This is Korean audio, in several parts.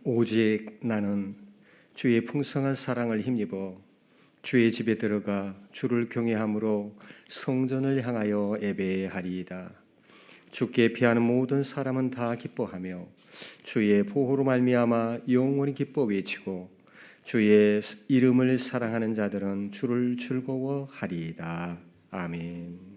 오직 나는 주의 풍성한 사랑을 힘입어 주의 집에 들어가 주를 경외함으로 성전을 향하여 예배하리이다. 주께 피하는 모든 사람은 다 기뻐하며 주의 보호로 말미암아 영원히 기뻐 외치고 주의 이름을 사랑하는 자들은 주를 즐거워하리이다. 아멘.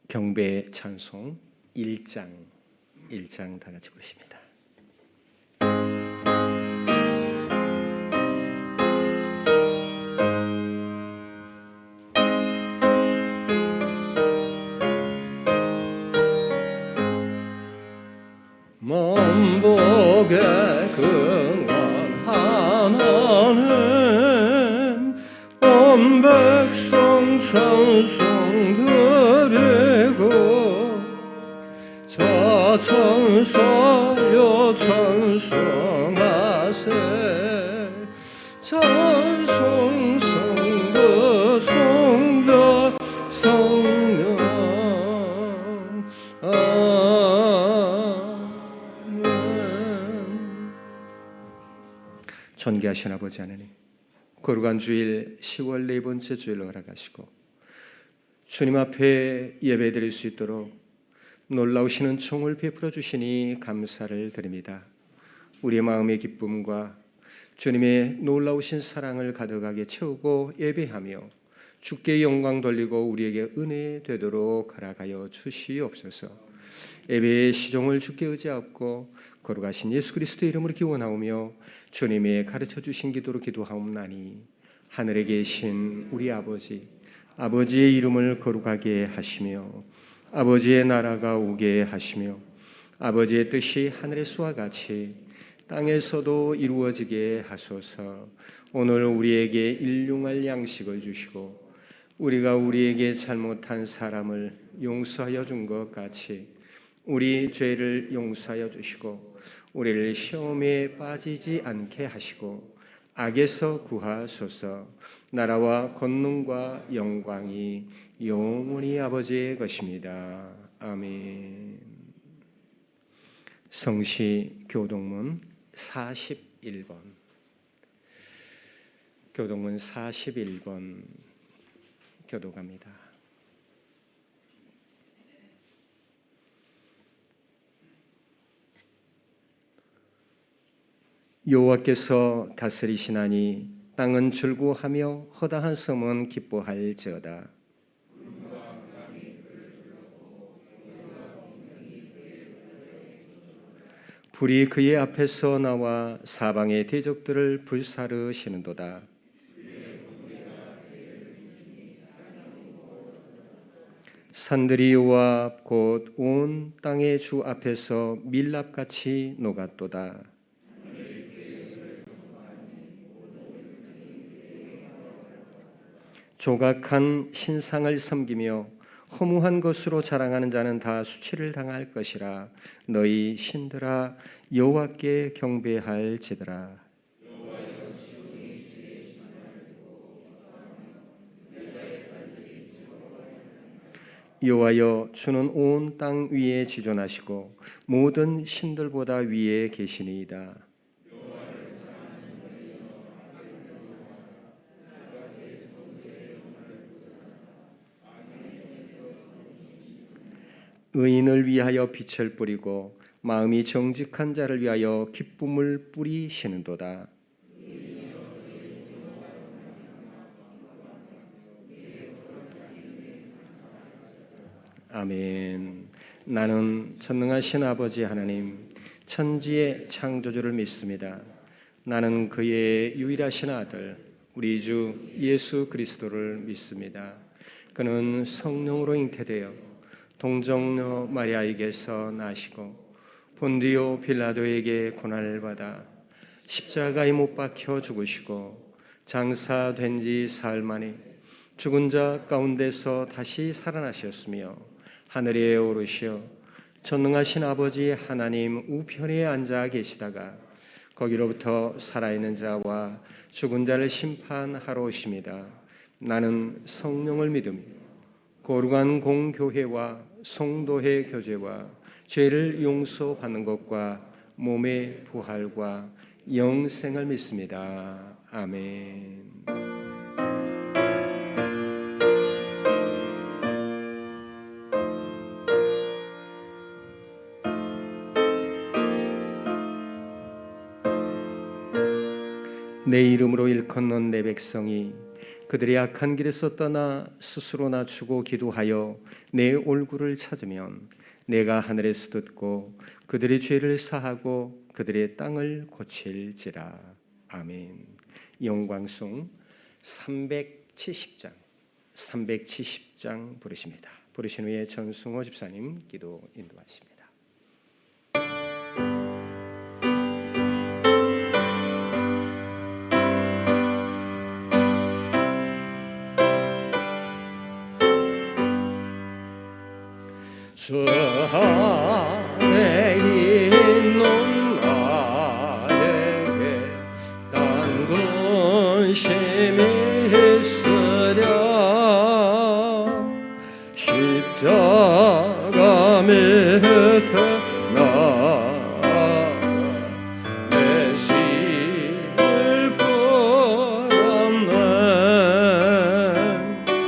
경배 찬송 1장 다 같이 부르십니다. 만복의 근원 하나님 온 백성 찬송 드리고 자 천사여 찬송하세 찬송 성부 성자 성령 아멘. 존귀하신 아버지 하나님, 거룩한 주일 10월 네 번째 주일로 허락하시고 주님 앞에 예배드릴 수 있도록 놀라우신 은총을 베풀어 주시니 감사를 드립니다. 우리의 마음의 기쁨과 주님의 놀라우신 사랑을 가득하게 채우고 예배하며 주께 영광 돌리고 우리에게 은혜 되도록 허락하여 주시옵소서. 예배의 시종을 주께 의지하고 거룩하신 예수 그리스도의 이름으로 기원하오며 주님의 가르쳐 주신 기도로 기도하옵나니 하늘에 계신 우리 아버지의 이름을 거룩하게 하시며 아버지의 나라가 오게 하시며 아버지의 뜻이 하늘에서와 같이 땅에서도 이루어지게 하소서. 오늘 우리에게 일용할 양식을 주시고 우리가 우리에게 잘못한 사람을 용서하여 준 것 같이 우리 죄를 용서하여 주시고 우리를 시험에 빠지지 않게 하시고 악에서 구하소서. 나라와 권능과 영광이 영원히 아버지의 것입니다. 아멘. 성시 교동문 41번 교동문 41번 교독합니다. 여호와께서 다스리시나니 땅은 즐거워하며 허다한 섬은 기뻐할지어다. 불이 그의 앞에서 나와 사방의 대적들을 불사르시는도다. 산들이 여호와 앞 곧 온 땅의 주 앞에서 밀랍같이 녹았도다. 조각한 신상을 섬기며 허무한 것으로 자랑하는 자는 다 수치를 당할 것이라. 너희 신들아 여호와께 경배할지더라. 여호와여 주는 온 땅 위에 지존하시고 모든 신들보다 위에 계시니이다. 의인을 위하여 빛을 뿌리고 마음이 정직한 자를 위하여 기쁨을 뿌리시는도다. 아멘. 나는 전능하신 아버지 하나님 천지의 창조주를 믿습니다. 나는 그의 유일하신 아들 우리 주 예수 그리스도를 믿습니다. 그는 성령으로 잉태되어 동정녀 마리아에게서 나시고 본디오 빌라도에게 고난을 받아 십자가에 못 박혀 죽으시고 장사된 지 사흘 만에 죽은 자 가운데서 다시 살아나셨으며 하늘에 오르시어 전능하신 아버지 하나님 우편에 앉아 계시다가 거기로부터 살아있는 자와 죽은 자를 심판하러 오십니다. 나는 성령을 믿으며 거룩한 공교회와 성도의 교제와 죄를 용서받는 것과 몸의 부활과 영생을 믿습니다. 아멘. 내 이름으로 일컫는 내 백성이 그들의 악한 길에서 떠나 스스로 낮추고 기도하여 내 얼굴을 찾으면 내가 하늘에서 듣고 그들의 죄를 사하고 그들의 땅을 고칠지라. 아멘. 영광송 370장 부르십니다. 부르신 후에 전승호 집사님 기도 인도하십니다. 주 안에 있는 나에게 단 근심이 있으랴 십자가 밑에 나아가 내 심을 풀었네 주님을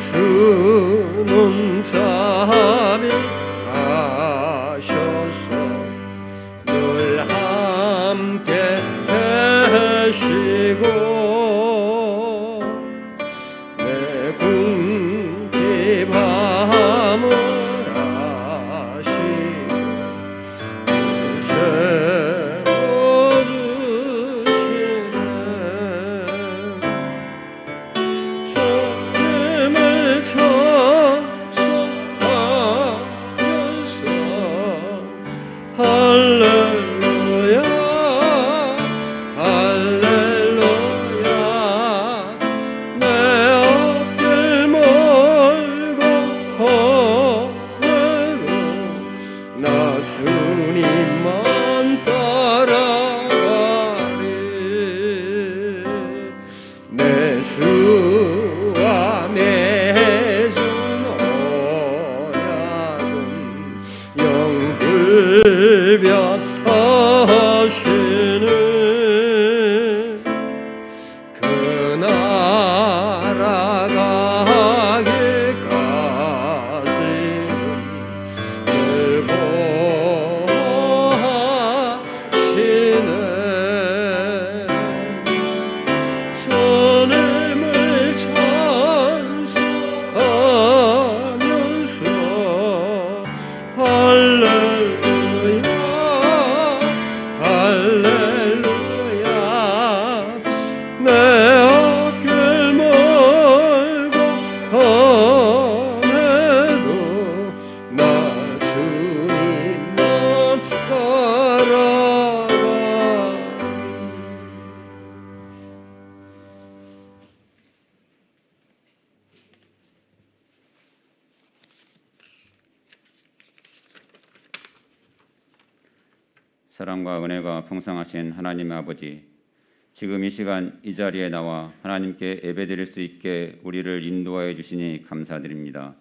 주는 자비하셔서 늘 함께 계시고 내 궁핍함을 아시고 주님만 따라가리 내 주와 맺은 언약은 영불변하시는 그 나라 할렐루야 사랑과 은혜가 풍성하신 하나님의 아버지, 지금 이 시간 이 자리에 나와 하나님께 예배드릴 수 있게 우리를 인도하여 주시니 감사드립니다.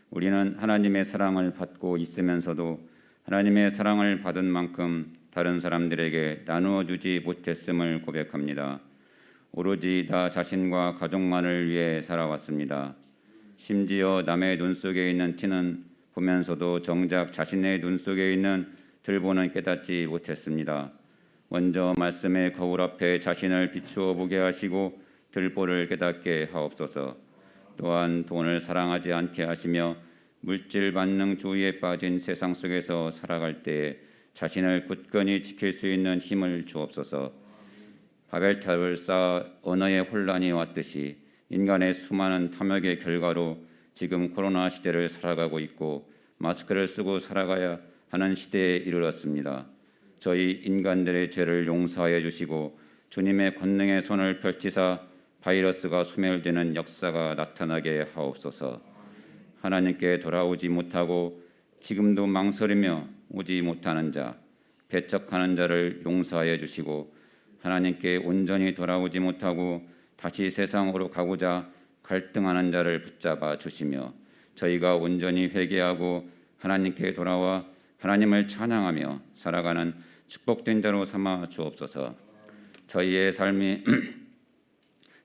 우리는 하나님의 사랑을 받고 있으면서도 하나님의 사랑을 받은 만큼 다른 사람들에게 나누어 주지 못했음을 고백합니다. 오로지 나 자신과 가족만을 위해 살아왔습니다. 심지어 남의 눈 속에 있는 티는 보면서도 정작 자신의 눈 속에 있는 들보는 깨닫지 못했습니다. 먼저 말씀의 거울 앞에 자신을 비추어 보게 하시고 들보를 깨닫게 하옵소서. 또한 돈을 사랑하지 않게 하시며 물질 만능 주의에 빠진 세상 속에서 살아갈 때에 자신을 굳건히 지킬 수 있는 힘을 주옵소서. 바벨탑을 쌓아 언어의 혼란이 왔듯이 인간의 수많은 탐욕의 결과로 지금 코로나 시대를 살아가고 있고 마스크를 쓰고 살아가야 하는 시대에 이르렀습니다. 저희 인간들의 죄를 용서하여 주시고 주님의 권능의 손을 펼치사 바이러스가 소멸되는 역사가 나타나게 하옵소서. 하나님께 돌아오지 못하고 지금도 망설이며 오지 못하는 자, 배척하는 자를 용서하여 주시고 하나님께 온전히 돌아오지 못하고 다시 세상으로 가고자 갈등하는 자를 붙잡아 주시며 저희가 온전히 회개하고 하나님께 돌아와 하나님을 찬양하며 살아가는 축복된 자로 삼아 주옵소서. 저희의 삶이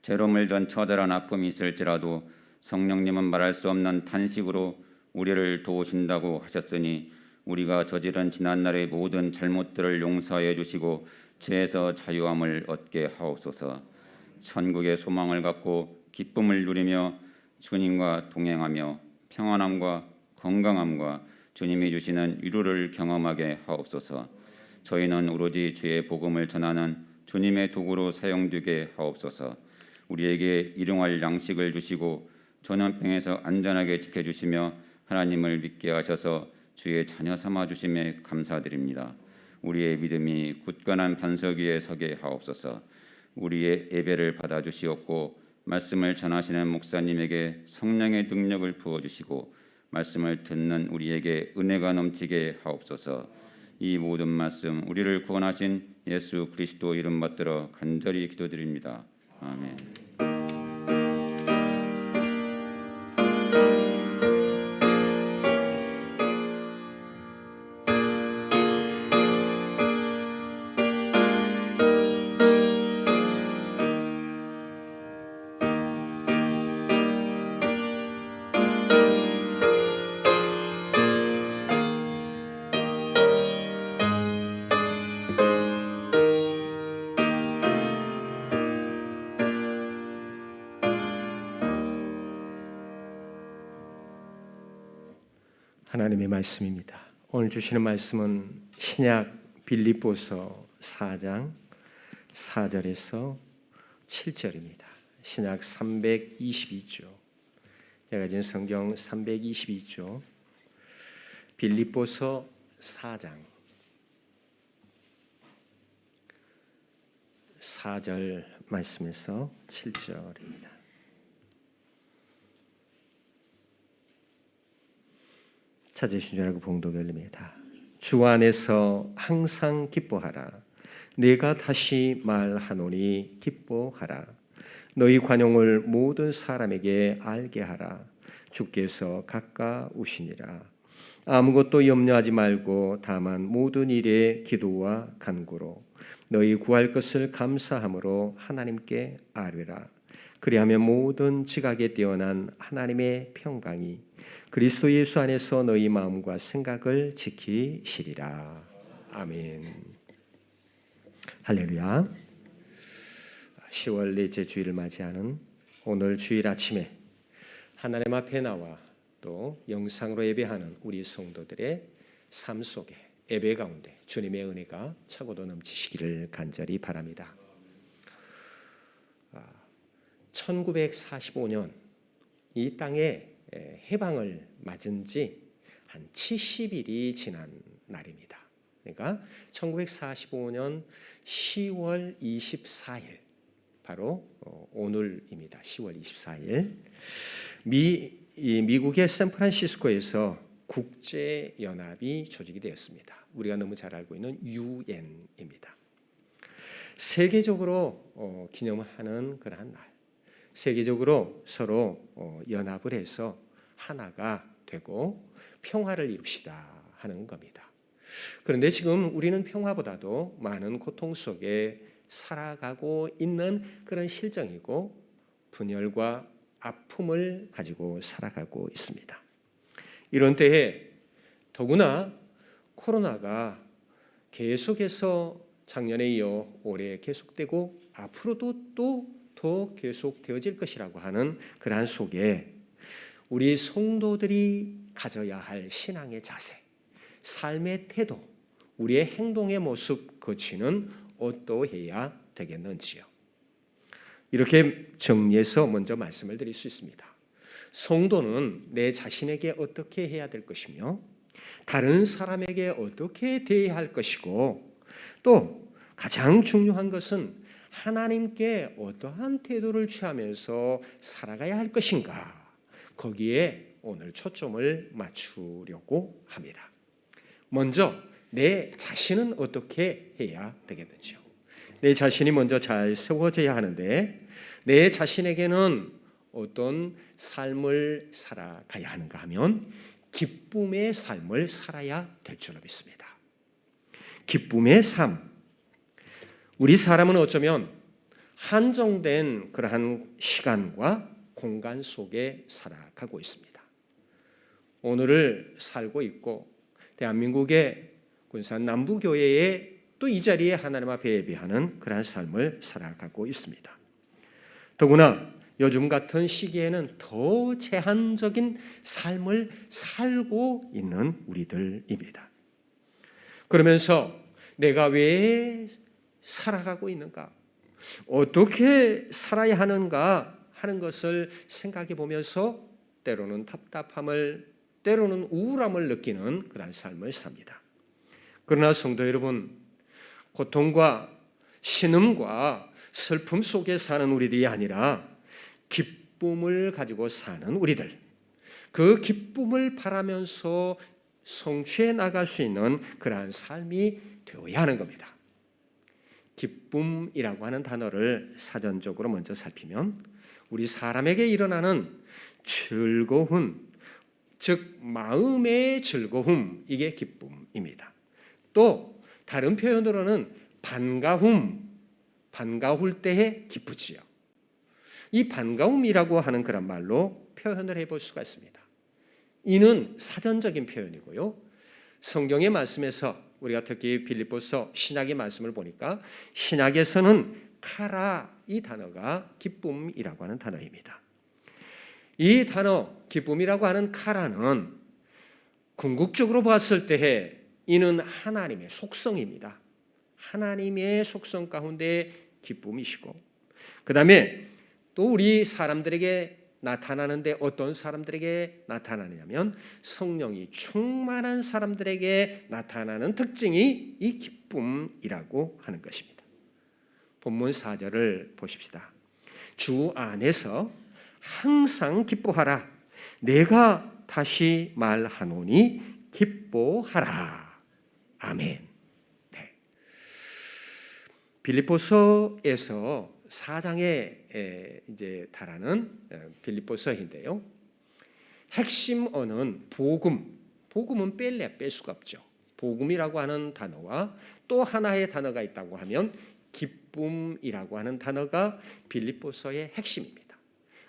죄로 물든 처절한 아픔이 있을지라도 성령님은 말할 수 없는 탄식으로 우리를 도우신다고 하셨으니 우리가 저지른 지난날의 모든 잘못들을 용서하여 주시고 죄에서 자유함을 얻게 하옵소서. 천국의 소망을 갖고 기쁨을 누리며 주님과 동행하며 평안함과 건강함과 주님이 주시는 위로를 경험하게 하옵소서. 저희는 오로지 주의 복음을 전하는 주님의 도구로 사용되게 하옵소서. 우리에게 일용할 양식을 주시고 전염병에서 안전하게 지켜주시며 하나님을 믿게 하셔서 주의 자녀 삼아 주심에 감사드립니다. 우리의 믿음이 굳건한 반석 위에 서게 하옵소서. 우리의 예배를 받아주시옵고 말씀을 전하시는 목사님에게 성령의 능력을 부어주시고 말씀을 듣는 우리에게 은혜가 넘치게 하옵소서. 이 모든 말씀 우리를 구원하신 예수 그리스도 이름 받들어 간절히 기도드립니다. 아멘. 하나님의 말씀입니다. 오늘 주시는 말씀은 신약 빌립보서 4장 4절에서 7절입니다. 신약 322조, 제가 가진 성경 322조, 빌립보서 4장 4절 말씀에서 7절입니다. 찾으신 줄 알고 봉독을 올립니다. 주 안에서 항상 기뻐하라. 내가 다시 말하노니 기뻐하라. 너희 관용을 모든 사람에게 알게 하라. 주께서 가까우시니라. 아무것도 염려하지 말고 다만 모든 일에 기도와 간구로 너희 구할 것을 감사함으로 하나님께 아뢰라. 그리하면 모든 지각에 뛰어난 하나님의 평강이 그리스도 예수 안에서 너희 마음과 생각을 지키시리라. 아멘. 할렐루야. 10월 넷째 주일을 맞이하는 오늘 주일 아침에 하나님 앞에 나와 또 영상으로 예배하는 우리 성도들의 삶 속에 예배 가운데 주님의 은혜가 차고도 넘치시기를 간절히 바랍니다. 1945년 이 땅에 해방을 맞은 지 한 70일이 지난 날입니다. 그러니까 1945년 10월 24일 바로 오늘입니다. 10월 24일 미국의 샌프란시스코에서 국제연합이 조직이 되었습니다. 우리가 너무 잘 알고 있는 유엔입니다. 세계적으로 기념하는 그러한 날, 세계적으로 서로 연합을 해서 하나가 되고 평화를 이룹시다 하는 겁니다. 그런데 지금 우리는 평화보다도 많은 고통 속에 살아가고 있는 그런 실정이고 분열과 아픔을 가지고 살아가고 있습니다. 이런 때에 더구나 코로나가 계속해서 작년에 이어 올해 계속되고 앞으로도 또 더 계속되어질 것이라고 하는 그러한 속에 우리 성도들이 가져야 할 신앙의 자세, 삶의 태도, 우리의 행동의 모습 거치는 어떠해야 되겠는지요. 이렇게 정리해서 먼저 말씀을 드릴 수 있습니다. 성도는 내 자신에게 어떻게 해야 될 것이며 다른 사람에게 어떻게 대해야 할 것이고 또 가장 중요한 것은 하나님께 어떠한 태도를 취하면서 살아가야 할 것인가, 거기에 오늘 초점을 맞추려고 합니다. 먼저 내 자신은 어떻게 해야 되겠는지요. 내 자신이 먼저 잘 세워져야 하는데 내 자신에게는 어떤 삶을 살아가야 하는가 하면 기쁨의 삶을 살아야 될 줄로 믿습니다. 기쁨의 삶. 우리 사람은 어쩌면 한정된 그러한 시간과 공간 속에 살아가고 있습니다. 오늘을 살고 있고 대한민국의 군산 남부교회에 또 이 자리에 하나님 앞에 예배하는 그러한 삶을 살아가고 있습니다. 더구나 요즘 같은 시기에는 더 제한적인 삶을 살고 있는 우리들입니다. 그러면서 내가 왜 살아가고 있는가, 어떻게 살아야 하는가 하는 것을 생각해 보면서 때로는 답답함을, 때로는 우울함을 느끼는 그런 삶을 삽니다. 그러나 성도 여러분, 고통과 신음과 슬픔 속에 사는 우리들이 아니라 기쁨을 가지고 사는 우리들, 그 기쁨을 바라면서 성취해 나갈 수 있는 그러한 삶이 되어야 하는 겁니다. 기쁨이라고 하는 단어를 사전적으로 먼저 살피면 우리 사람에게 일어나는 즐거움, 즉 마음의 즐거움, 이게 기쁨입니다. 또 다른 표현으로는 반가움, 반가울 때에 기쁘지요. 이 반가움이라고 하는 그런 말로 표현을 해볼 수가 있습니다. 이는 사전적인 표현이고요. 성경의 말씀에서 우리가 특히 빌립보서 신약의 말씀을 보니까 신약에서는 카라, 이 단어가 기쁨이라고 하는 단어입니다. 이 단어 기쁨이라고 하는 카라는 궁극적으로 봤을 때에 이는 하나님의 속성입니다. 하나님의 속성 가운데 기쁨이시고, 그 다음에 또 우리 사람들에게 나타나는데 어떤 사람들에게 나타나냐면 성령이 충만한 사람들에게 나타나는 특징이 이 기쁨이라고 하는 것입니다. 본문 4절을 보십시다. 주 안에서 항상 기뻐하라. 내가 다시 말하노니 기뻐하라. 아멘. 네. 빌립보서에서 4장에 이제 달하는 빌립보서인데요. 핵심 언어는 복음. 복음은 뺄 수가 없죠. 복음이라고 하는 단어와 또 하나의 단어가 있다고 하면 기쁨이라고 하는 단어가 빌립보서의 핵심입니다.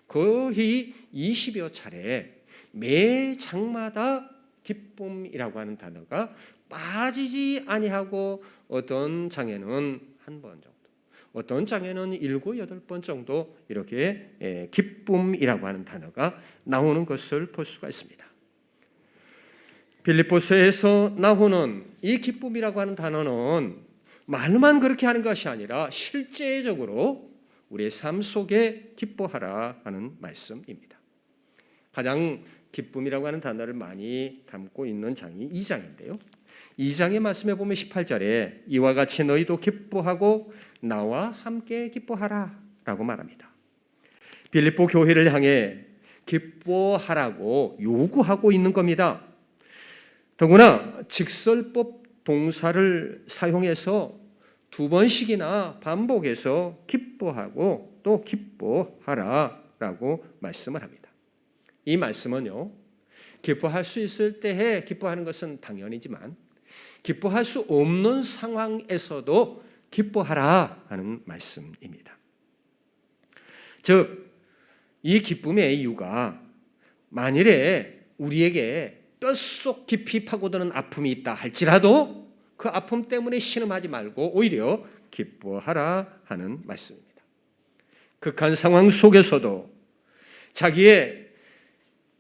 거의 20여 차례 매 장마다 기쁨이라고 하는 단어가 빠지지 아니하고 어떤 장에는 한 번 정도, 어떤 장에는 7, 8번 정도 이렇게 기쁨이라고 하는 단어가 나오는 것을 볼 수가 있습니다. 빌립보서에서 나오는 이 기쁨이라고 하는 단어는 말만 그렇게 하는 것이 아니라 실제적으로 우리의 삶 속에 기뻐하라 하는 말씀입니다. 가장 기쁨이라고 하는 단어를 많이 담고 있는 장이 2장인데요. 2장의 말씀에 보면 18절에 이와 같이 너희도 기뻐하고 나와 함께 기뻐하라 라고 말합니다. 빌립보 교회를 향해 기뻐하라고 요구하고 있는 겁니다. 더구나 직설법 동사를 사용해서 두 번씩이나 반복해서 기뻐하고 또 기뻐하라라고 말씀을 합니다. 이 말씀은요, 기뻐할 수 있을 때에 기뻐하는 것은 당연이지만 기뻐할 수 없는 상황에서도 기뻐하라 하는 말씀입니다. 즉, 이 기쁨의 이유가 만일에 우리에게 뼛속 깊이 파고드는 아픔이 있다 할지라도 그 아픔 때문에 신음하지 말고 오히려 기뻐하라 하는 말씀입니다. 극한 상황 속에서도 자기의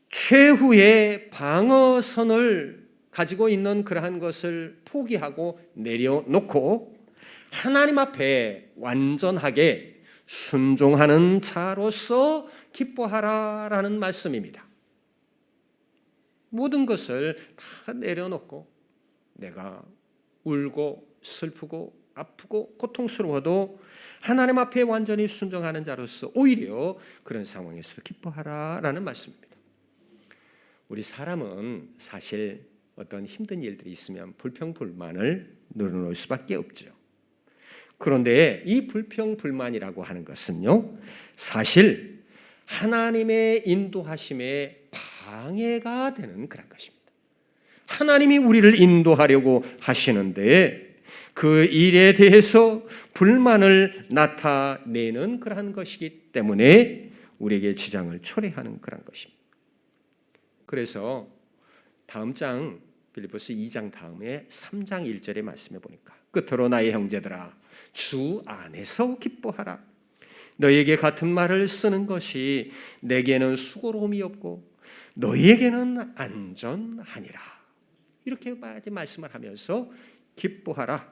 최후의 방어선을 가지고 있는 그러한 것을 포기하고 내려놓고 하나님 앞에 완전하게 순종하는 자로서 기뻐하라라는 말씀입니다. 모든 것을 다 내려놓고 내가 울고 슬프고 아프고 고통스러워도 하나님 앞에 완전히 순종하는 자로서 오히려 그런 상황에서 기뻐하라라는 말씀입니다. 우리 사람은 사실 어떤 힘든 일들이 있으면 불평불만을 늘어놓을 수밖에 없죠. 그런데 이 불평불만이라고 하는 것은요, 사실 하나님의 인도하심에 방해가 되는 그런 것입니다. 하나님이 우리를 인도하려고 하시는데 그 일에 대해서 불만을 나타내는 그러한 것이기 때문에 우리에게 지장을 초래하는 그런 것입니다. 그래서 다음 장 빌립보서 2장 다음에 3장 1절의 말씀에 보니까 끝으로 나의 형제들아 주 안에서 기뻐하라. 너희에게 같은 말을 쓰는 것이 내게는 수고로움이 없고 너희에게는 안전하니라. 이렇게까지 말씀을 하면서 기뻐하라.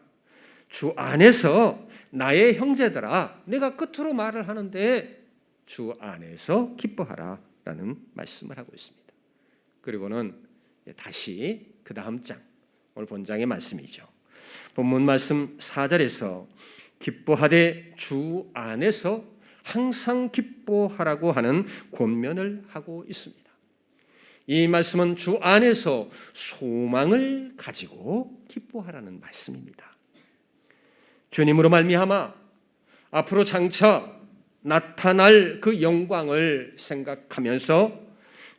주 안에서 나의 형제들아, 내가 끝으로 말을 하는데 주 안에서 기뻐하라라는 말씀을 하고 있습니다. 그리고는 다시 그 다음 장, 오늘 본장의 말씀이죠. 본문 말씀 4절에서 기뻐하되 주 안에서 항상 기뻐하라고 하는 권면을 하고 있습니다. 이 말씀은 주 안에서 소망을 가지고 기뻐하라는 말씀입니다. 주님으로 말미암아 앞으로 장차 나타날 그 영광을 생각하면서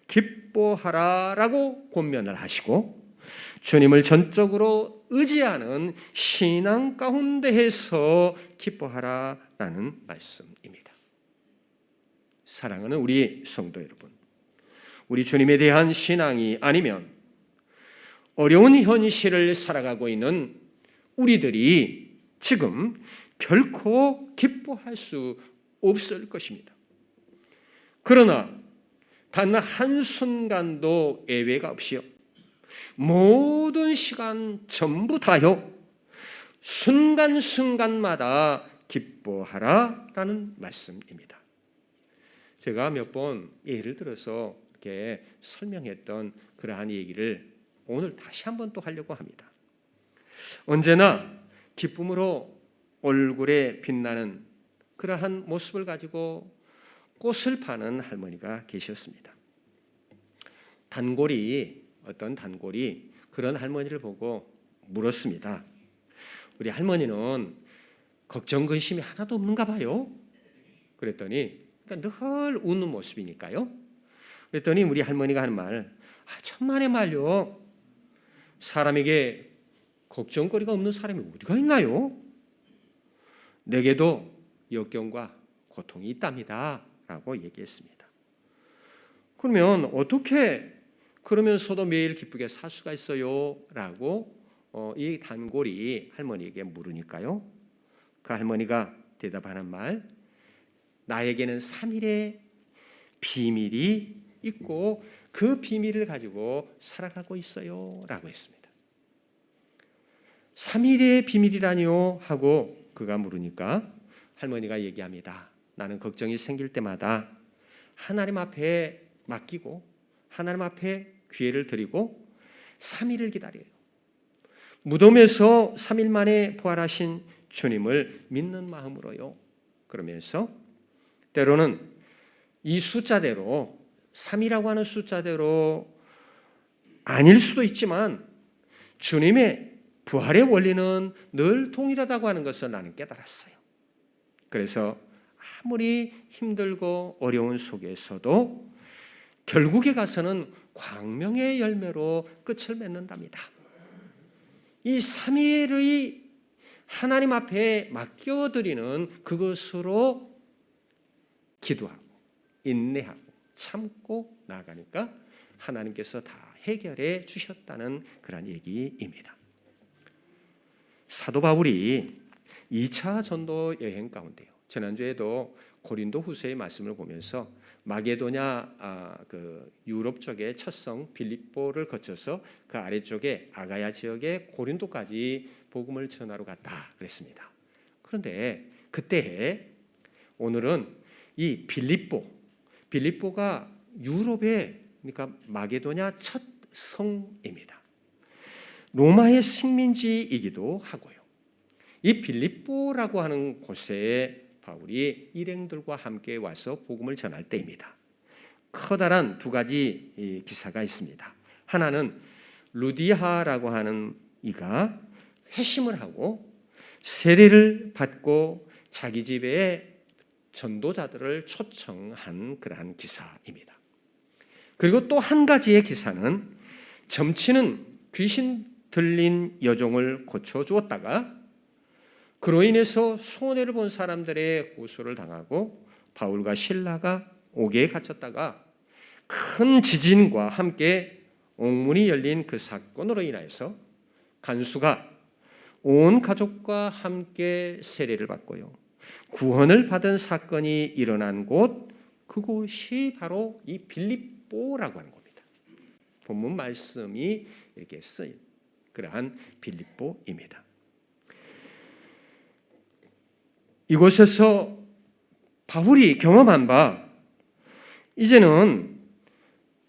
기뻐하라라고 권면을 하시고 주님을 전적으로 의지하는 신앙 가운데에서 기뻐하라라는 말씀입니다. 사랑하는 우리 성도 여러분, 우리 주님에 대한 신앙이 아니면 어려운 현실을 살아가고 있는 우리들이 지금 결코 기뻐할 수 없을 것입니다. 그러나 단 한순간도 예외가 없이요, 모든 시간 전부 다요, 순간순간마다 기뻐하라라는 말씀입니다. 제가 몇 번 예를 들어서 이렇게 설명했던 그러한 얘기를 오늘 다시 한번 또 하려고 합니다. 언제나 기쁨으로 얼굴에 빛나는 그러한 모습을 가지고 꽃을 파는 할머니가 계셨습니다. 어떤 단골이 그런 할머니를 보고 물었습니다. 우리 할머니는 걱정 근심이 하나도 없는가 봐요. 그랬더니 늘 웃는 모습이니까요. 그랬더니 우리 할머니가 하는 말, 천만의 말요. 사람에게 걱정거리가 없는 사람이 어디가 있나요? 내게도 역경과 고통이 있답니다. 라고 얘기했습니다. 그러면 어떻게 그러면서도 매일 기쁘게 살 수가 있어요? 라고 이 단골이 할머니에게 물으니까요. 그 할머니가 대답하는 말, 나에게는 3일의 비밀이 있고 그 비밀을 가지고 살아가고 있어요. 라고 했습니다. 3일의 비밀이라뇨? 하고 그가 물으니까 할머니가 얘기합니다. 나는 걱정이 생길 때마다 하나님 앞에 맡기고 하나님 앞에 기회를 드리고 3일을 기다려요. 무덤에서 3일 만에 부활하신 주님을 믿는 마음으로요. 그러면서 때로는 이 숫자대로 3이라고 하는 숫자대로 아닐 수도 있지만 주님의 부활의 원리는 늘 동일하다고 하는 것을 나는 깨달았어요. 그래서 아무리 힘들고 어려운 속에서도 결국에 가서는 광명의 열매로 끝을 맺는답니다. 이 삼위일의 하나님 앞에 맡겨드리는 그것으로 기도하고 인내하고 참고 나아가니까 하나님께서 다 해결해 주셨다는 그런 얘기입니다. 사도 바울이 2차 전도 여행 가운데요. 지난주에도 고린도 후서의 말씀을 보면서 마게도냐 그 유럽 쪽의 첫 성 빌립보를 거쳐서 그 아래쪽에 아가야 지역의 고린도까지 복음을 전하러 갔다 그랬습니다. 그런데 그때 오늘은 이 빌립보가 유럽의 그러니까 마게도냐 첫 성입니다. 로마의 식민지이기도 하고요. 이 빌립보라고 하는 곳에 바울이 일행들과 함께 와서 복음을 전할 때입니다. 커다란 두 가지 기사가 있습니다. 하나는 루디아라고 하는 이가 회심을 하고 세례를 받고 자기 집에 전도자들을 초청한 그러한 기사입니다. 그리고 또 한 가지의 기사는 점치는 귀신 들린 여종을 고쳐주었다가 그로 인해서 손해를 본 사람들의 고소를 당하고 바울과 실라가 옥에 갇혔다가 큰 지진과 함께 옥문이 열린 그 사건으로 인해서 간수가 온 가족과 함께 세례를 받고요. 구원을 받은 사건이 일어난 곳, 그곳이 바로 이 빌립보라고 하는 겁니다. 본문 말씀이 이렇게 쓰인 그러한 빌립보입니다. 이곳에서 바울이 경험한 바 이제는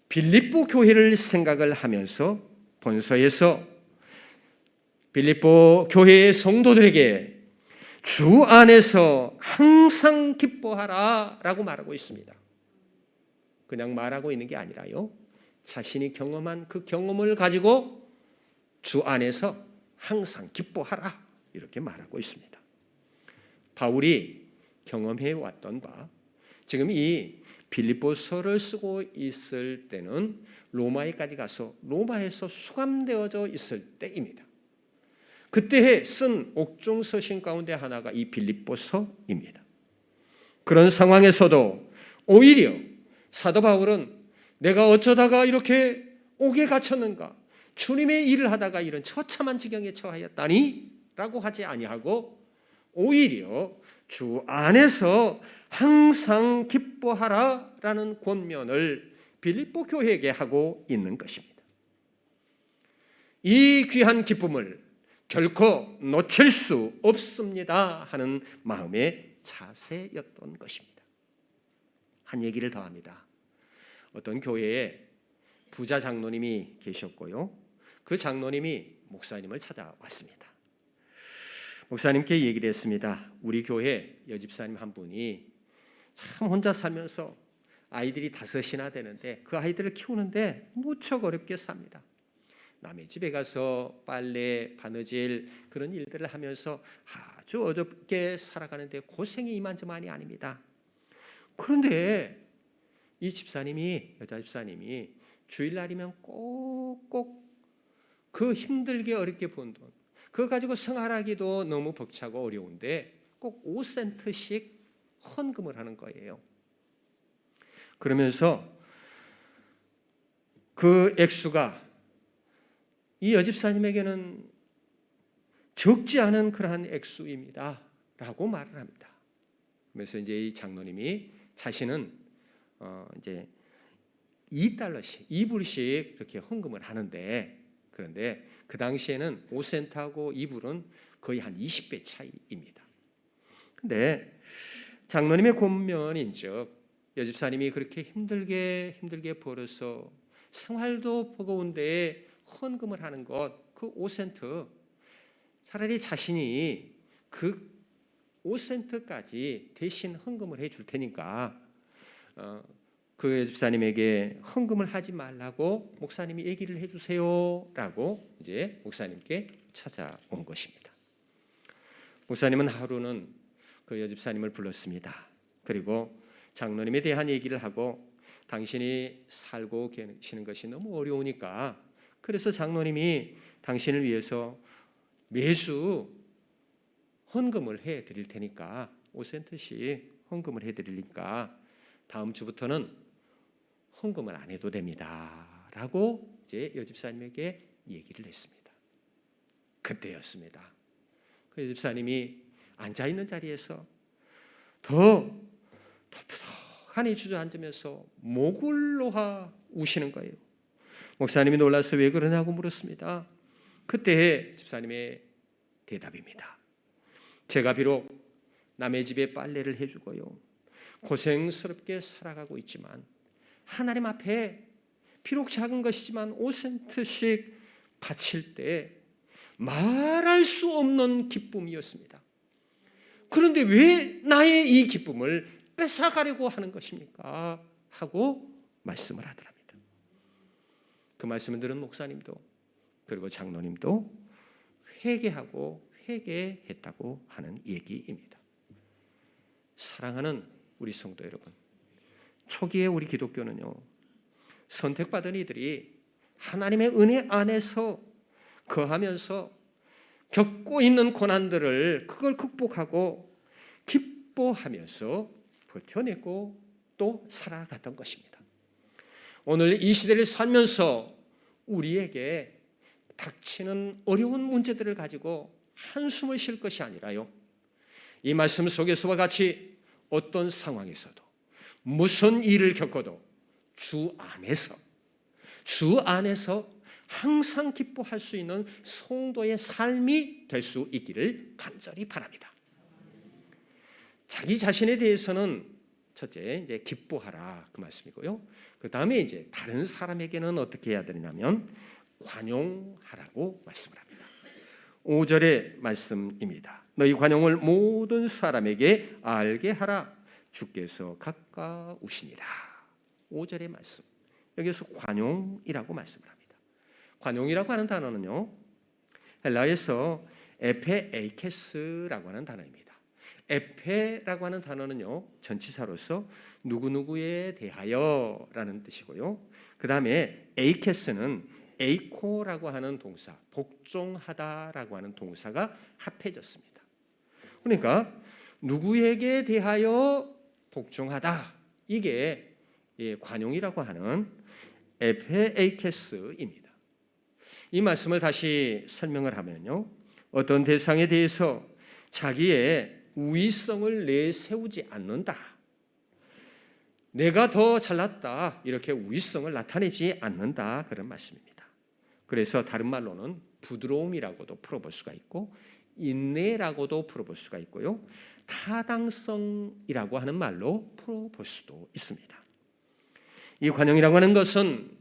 빌립보 교회를 생각을 하면서 본서에서 빌립보 교회의 성도들에게 주 안에서 항상 기뻐하라 라고 말하고 있습니다. 그냥 말하고 있는 게 아니라요. 자신이 경험한 그 경험을 가지고 주 안에서 항상 기뻐하라 이렇게 말하고 있습니다. 바울이 경험해 왔던 바 지금 이 빌립보서를 쓰고 있을 때는 로마에까지 가서 로마에서 수감되어져 있을 때입니다. 그때 쓴 옥중 서신 가운데 하나가 이 빌립보서입니다. 그런 상황에서도 오히려 사도 바울은 내가 어쩌다가 이렇게 옥에 갇혔는가, 주님의 일을 하다가 이런 처참한 지경에 처하였다니 라고 하지 아니하고 오히려 주 안에서 항상 기뻐하라라는 권면을 빌립보 교회에게 하고 있는 것입니다. 이 귀한 기쁨을 결코 놓칠 수 없습니다 하는 마음의 자세였던 것입니다. 한 얘기를 더 합니다. 어떤 교회에 부자 장로님이 계셨고요. 그 장로님이 목사님을 찾아왔습니다. 목사님께 얘기를 했습니다. 우리 교회 여집사님 한 분이 참 혼자 살면서 아이들이 5이나 되는데 그 아이들을 키우는데 무척 어렵게 삽니다. 남의 집에 가서 빨래, 바느질 그런 일들을 하면서 아주 어렵게 살아가는데 고생이 이만저만이 아닙니다. 그런데 이 집사님이, 여자 집사님이 주일날이면 꼭꼭 그 힘들게 어렵게 번 돈, 그거 가지고 생활하기도 너무 벅차고 어려운데 꼭 5센트씩 헌금을 하는 거예요. 그러면서 그 액수가 이 여집사님에게는 적지 않은 그러한 액수입니다 라고 말을 합니다. 그래서 이제 이 장로님이 자신은 이제 2달러씩 2불씩 이렇게 헌금을 하는데, 그런데 그 당시에는 5센트하고 2불은 거의 한 20배 차이입니다. 근데 장로님의 권면인즉 여집사님이 그렇게 힘들게 벌어서 생활도 버거운데 헌금을 하는 것, 그 5센트 차라리 자신이 그 5센트까지 대신 헌금을 해줄 테니까 그 집사님에게 헌금을 하지 말라고 목사님이 얘기를 해주세요라고 이제 목사님께 찾아온 것입니다. 목사님은 하루는 그 여집사님을 불렀습니다. 그리고 장로님에 대한 얘기를 하고 당신이 살고 계시는 것이 너무 어려우니까 그래서 장로님이 당신을 위해서 매주 헌금을 해드릴 테니까 5센트씩 헌금을 해드리니까 다음 주부터는 헌금을 안 해도 됩니다 라고 이제 여집사님에게 얘기를 했습니다. 그때였습니다. 그 여집사님이 앉아있는 자리에서 더 톡톡하니 주저앉으면서 목을 놓아 우시는 거예요. 목사님이 놀라서 왜 그러냐고 물었습니다. 그때 집사님의 대답입니다. 제가 비록 남의 집에 빨래를 해주고요 고생스럽게 살아가고 있지만 하나님 앞에 비록 작은 것이지만 5센트씩 바칠 때 말할 수 없는 기쁨이었습니다. 그런데 왜 나의 이 기쁨을 뺏어가려고 하는 것입니까? 하고 말씀을 하더랍니다. 그 말씀을 들은 목사님도 그리고 장로님도 회개하고 회개했다고 하는 얘기입니다. 사랑하는 우리 성도 여러분, 초기에 우리 기독교는요 선택받은 이들이 하나님의 은혜 안에서 거하면서 겪고 있는 고난들을 그걸 극복하고 기뻐하면서 버텨내고 또 살아갔던 것입니다. 오늘 이 시대를 살면서 우리에게 닥치는 어려운 문제들을 가지고 한숨을 쉴 것이 아니라요 이 말씀 속에서와 같이 어떤 상황에서도 무슨 일을 겪어도 주 안에서 항상 기뻐할 수 있는 성도의 삶이 될 수 있기를 간절히 바랍니다. 자기 자신에 대해서는 첫째 이제 기뻐하라 그 말씀이고요. 그 다음에 이제 다른 사람에게는 어떻게 해야 되냐면 관용하라고 말씀을 합니다. 5절의 말씀입니다. 너희 관용을 모든 사람에게 알게 하라. 주께서 가까우시니라. 5절의 말씀. 여기서 관용이라고 말씀을 합니다. 관용이라고 하는 단어는요 헬라에서 에페에이케스라고 하는 단어입니다. 에페라고 하는 단어는요 전치사로서 누구누구에 대하여라는 뜻이고요. 그 다음에 에이케스는 에이코라고 하는 동사, 복종하다라고 하는 동사가 합해졌습니다. 그러니까 누구에게 대하여 복종하다, 이게 관용이라고 하는 에페에이케스입니다. 이 말씀을 다시 설명을 하면요, 어떤 대상에 대해서 자기의 우위성을 내세우지 않는다, 내가 더 잘났다, 이렇게 우위성을 나타내지 않는다, 그런 말씀입니다. 그래서 다른 말로는 부드러움이라고도 풀어볼 수가 있고 인내라고도 풀어볼 수가 있고요, 타당성이라고 하는 말로 풀어볼 수도 있습니다. 이 관용이라고 하는 것은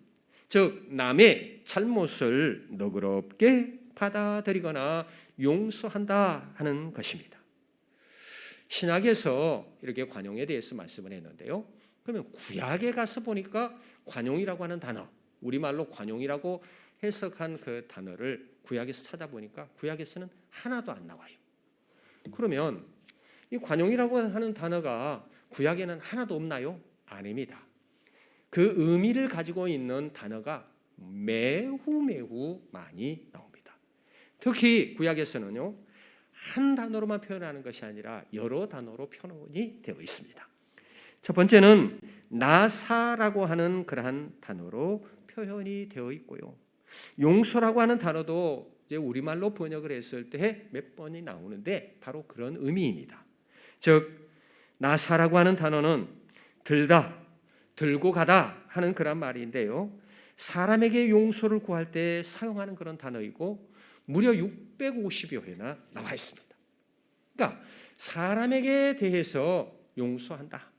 즉 남의 잘못을 너그럽게 받아들이거나 용서한다 하는 것입니다. 신약에서 이렇게 관용에 대해서 말씀을 했는데요, 그러면 구약에 가서 보니까 관용이라고 하는 단어, 우리말로 관용이라고 해석한 그 단어를 구약에서 찾아보니까 구약에서는 하나도 안 나와요. 그러면 이 관용이라고 하는 단어가 구약에는 하나도 없나요? 아닙니다. 그 의미를 가지고 있는 단어가 매우 많이 나옵니다. 특히 구약에서는요, 한 단어로만 표현하는 것이 아니라 여러 단어로 표현이 되어 있습니다. 첫 번째는 나사라고 하는 그러한 단어로 표현이 되어 있고요, 용서라고 하는 단어도 이제 우리말로 번역을 했을 때 몇 번이 나오는데 바로 그런 의미입니다. 즉 나사라고 하는 단어는 들다, 들고 가다 하는 그런 말인데요, 사람에게 용서를 구할 때 사용하는 그런 단어이고 무려 650여 회나 나와 있습니다. 그러니까 사람에게 대해서 용서한다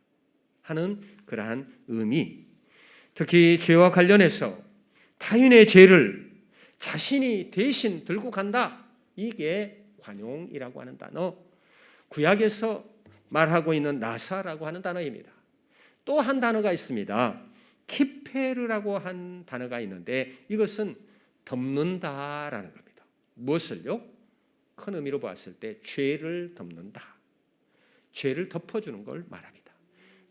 하는 그러한 의미, 특히 죄와 관련해서 타인의 죄를 자신이 대신 들고 간다, 이게 관용이라고 하는 단어, 구약에서 말하고 있는 나사라고 하는 단어입니다. 또 한 단어가 있습니다. 키페르라고 한 단어가 있는데 이것은 덮는다라는 겁니다. 무엇을요? 큰 의미로 봤을 때 죄를 덮는다. 죄를 덮어주는 걸 말합니다.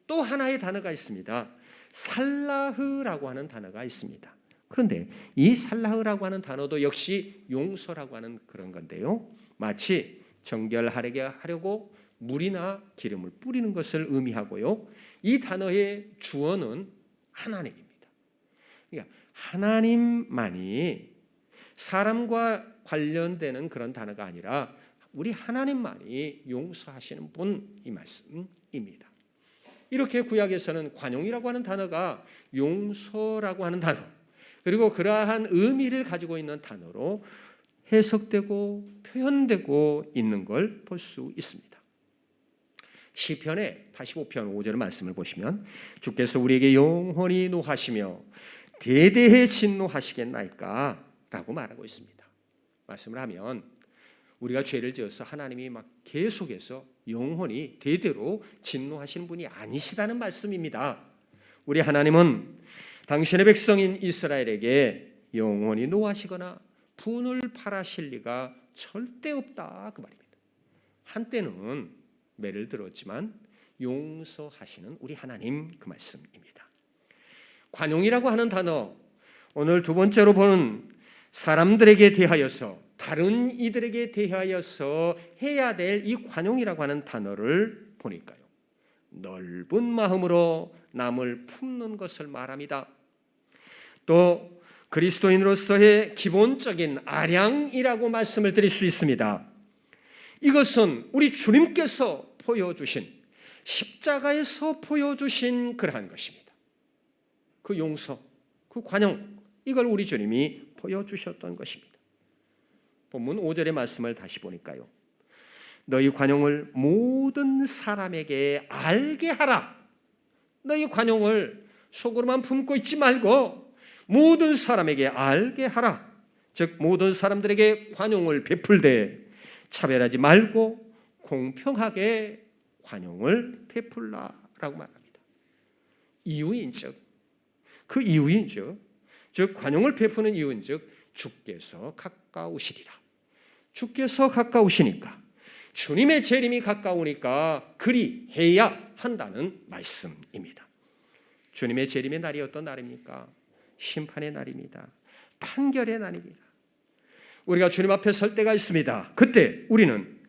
또 하나의 단어가 있습니다. 살라흐라고 하는 단어가 있습니다. 그런데 이 살라흐라고 하는 단어도 역시 용서라고 하는 그런 건데요. 마치 정결하게 하려고 물이나 기름을 뿌리는 것을 의미하고요. 이 단어의 주어는 하나님입니다. 그러니까 하나님만이 사람과 관련되는 그런 단어가 아니라 우리 하나님만이 용서하시는 분 이 말씀입니다. 이렇게 구약에서는 관용이라고 하는 단어가 용서라고 하는 단어 그리고 그러한 의미를 가지고 있는 단어로 해석되고 표현되고 있는 걸 볼 수 있습니다. 시편의 85편 5절 말씀을 보시면 주께서 우리에게 영원히 노하시며 대대에 진노하시겠나이까 라고 말하고 있습니다. 말씀을 하면 우리가 죄를 지어서 하나님이 막 계속해서 영원히 대대로 진노하시는 분이 아니시다는 말씀입니다. 우리 하나님은 당신의 백성인 이스라엘에게 영원히 노하시거나 분을 발하실 리가 절대 없다 그 말입니다. 한때는 매를 들었지만 용서하시는 우리 하나님 그 말씀입니다. 관용이라고 하는 단어 오늘 두 번째로 보는 사람들에게 대하여서 다른 이들에게 대하여서 해야 될 이 관용이라고 하는 단어를 보니까요. 넓은 마음으로 남을 품는 것을 말합니다. 또 그리스도인으로서의 기본적인 아량이라고 말씀을 드릴 수 있습니다. 이것은 우리 주님께서 보여주신 십자가에서 보여주신 그러한 것입니다. 그 용서, 그 관용 이걸 우리 주님이 보여주셨던 것입니다. 본문 5절의 말씀을 다시 보니까요. 너희 관용을 모든 사람에게 알게 하라. 너희 관용을 속으로만 품고 있지 말고 모든 사람에게 알게 하라. 즉 모든 사람들에게 관용을 베풀되 차별하지 말고 공평하게 관용을 베풀라라고 말합니다. 이유인즉 그 이유인즉 즉 관용을 베푸는 이유인즉 주께서 가까우시리라. 주께서 가까우시니까 주님의 재림이 가까우니까 그리 해야 한다는 말씀입니다. 주님의 재림의 날이 어떤 날입니까? 심판의 날입니다. 판결의 날입니다. 우리가 주님 앞에 설 때가 있습니다. 그때 우리는